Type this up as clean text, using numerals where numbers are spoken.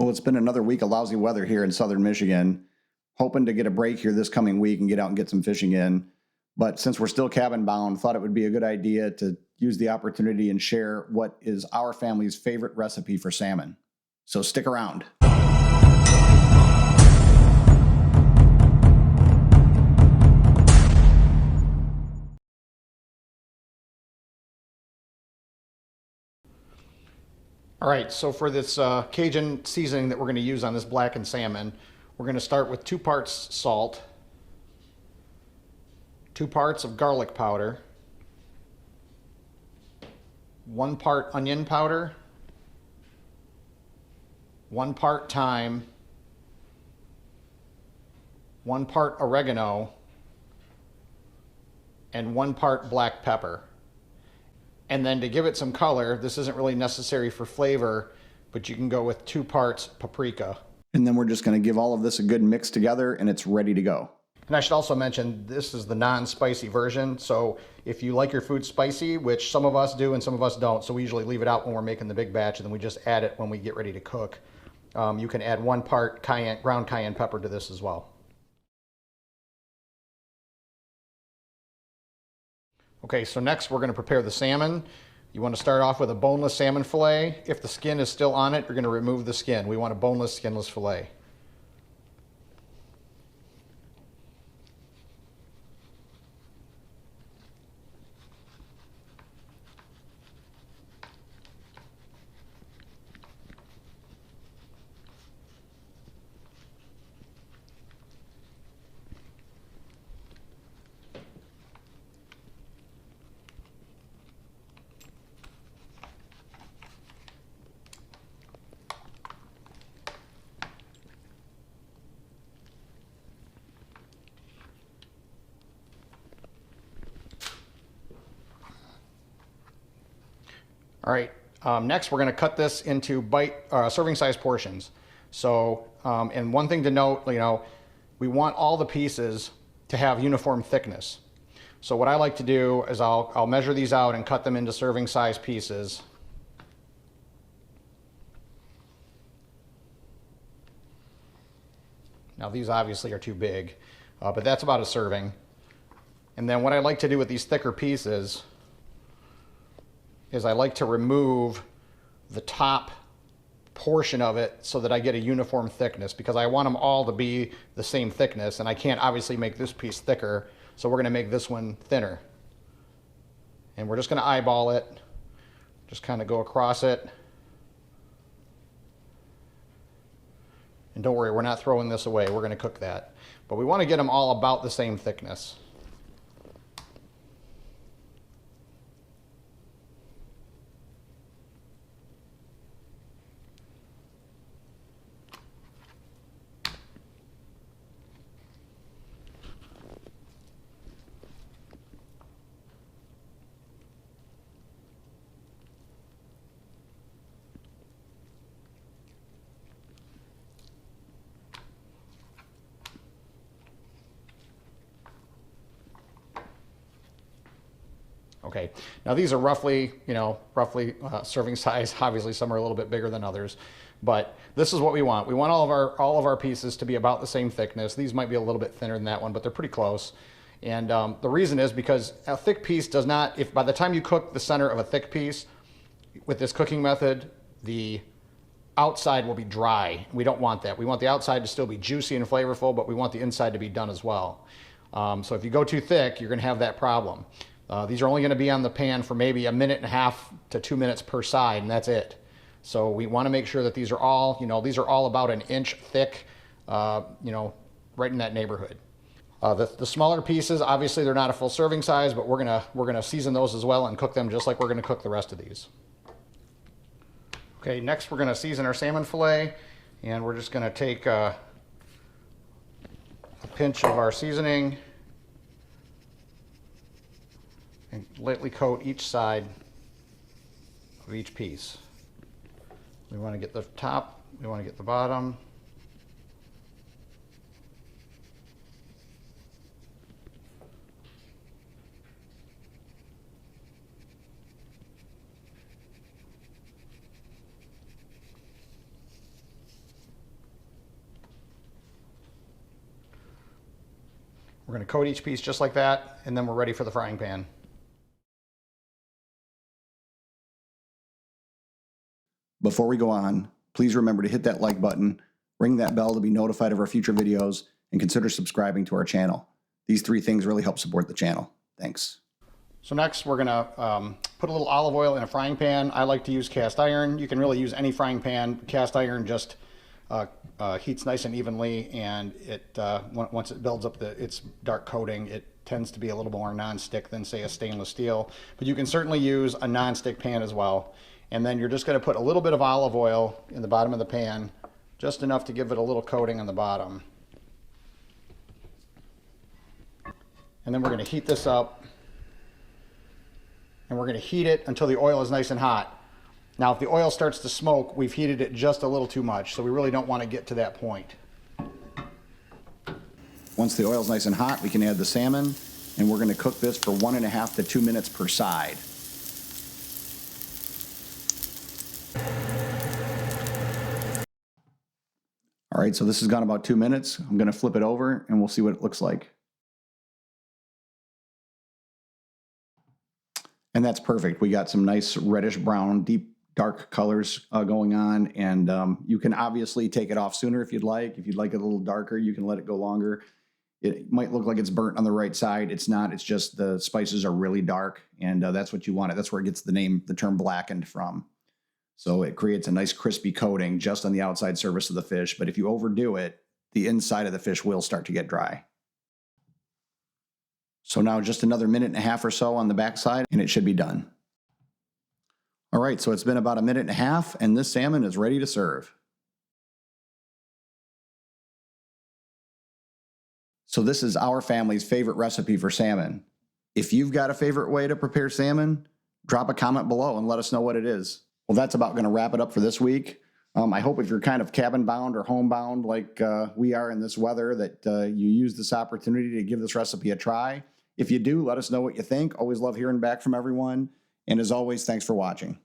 Well, it's been another week of lousy weather here in southern Michigan. Hoping to get a break here this coming week and get out and get some fishing in. But since we're still cabin bound, thought it would be a good idea to use the opportunity and share what is our family's favorite recipe for salmon. So stick around. All right, so for this Cajun seasoning that we're going to use on this blackened salmon, we're going to start with 2 parts salt, 2 parts of garlic powder, 1 part onion powder, 1 part thyme, 1 part oregano, and 1 part black pepper. And then to give it some color, this isn't really necessary for flavor, but you can go with 2 parts paprika. And then we're just going to give all of this a good mix together and it's ready to go. And I should also mention, this is the non-spicy version. So if you like your food spicy, which some of us do and some of us don't, so we usually leave it out when we're making the big batch and then we just add it when we get ready to cook. You can add 1 part ground cayenne pepper to this as well. Okay, so next we're going to prepare the salmon. You want to start off with a boneless salmon fillet. If the skin is still on it, you're going to remove the skin. We want a boneless, skinless fillet. All right, next we're going to cut this into serving size portions. So, and one thing to note, we want all the pieces to have uniform thickness. So what I like to do is I'll measure these out and cut them into serving size pieces. Now these obviously are too big, but that's about a serving. And then what I like to do with these thicker pieces is I like to remove the top portion of it so that I get a uniform thickness, because I want them all to be the same thickness, and I can't obviously make this piece thicker, so we're going to make this one thinner. And we're just going to eyeball it, just kind of go across it. And don't worry, we're not throwing this away, we're going to cook that. But we want to get them all about the same thickness. Okay, now these are roughly serving size. Obviously some are a little bit bigger than others, but this is what we want. We want all of our pieces to be about the same thickness. These might be a little bit thinner than that one, but they're pretty close. And the reason is because a thick piece does not, if by the time you cook the center of a thick piece, with this cooking method, the outside will be dry. We don't want that. We want the outside to still be juicy and flavorful, but we want the inside to be done as well. So if you go too thick, you're gonna have that problem. These are only going to be on the pan for maybe 1.5 to 2 minutes per side, and that's it. So we want to make sure that these are all, about 1 inch thick, right in that neighborhood. The smaller pieces, obviously they're not a full serving size, but we're gonna season those as well and cook them just like we're gonna cook the rest of these. Okay, next we're gonna season our salmon fillet, and we're just gonna take a pinch of our seasoning and lightly coat each side of each piece. We want to get the top, we want to get the bottom. We're going to coat each piece just like that, and then we're ready for the frying pan. Before we go on, please remember to hit that like button, ring that bell to be notified of our future videos, and consider subscribing to our channel. These 3 things really help support the channel. Thanks. So next we're going to put a little olive oil in a frying pan. I like to use cast iron. You can really use any frying pan. Cast iron just heats nice and evenly, and it once it builds up its dark coating, it tends to be a little more non-stick than, say, a stainless steel. But you can certainly use a non-stick pan as well. And then you're just going to put a little bit of olive oil in the bottom of the pan, just enough to give it a little coating on the bottom. And then we're going to heat this up, and we're going to heat it until the oil is nice and hot. Now, if the oil starts to smoke, we've heated it just a little too much, so we really don't want to get to that point. Once the oil is nice and hot, we can add the salmon, and we're going to cook this for 1.5 to 2 minutes per side. All right, so this has gone about 2 minutes. I'm going to flip it over, and we'll see what it looks like. And that's perfect. We got some nice reddish brown, deep dark colors going on, and you can obviously take it off sooner if you'd like. If you'd like it a little darker, you can let it go longer. It might look like it's burnt on the right side. It's not. It's just the spices are really dark, and that's what you want. That's where it gets the term blackened from. So it creates a nice crispy coating just on the outside surface of the fish. But if you overdo it, the inside of the fish will start to get dry. So now just another 1.5 minutes or so on the backside, and it should be done. All right, so it's been about 1.5 minutes, and this salmon is ready to serve. So this is our family's favorite recipe for salmon. If you've got a favorite way to prepare salmon, drop a comment below and let us know what it is. Well, that's about going to wrap it up for this week. I hope if you're kind of cabin bound or homebound like we are in this weather, that you use this opportunity to give this recipe a try. If you do, let us know what you think. Always love hearing back from everyone. And as always, thanks for watching.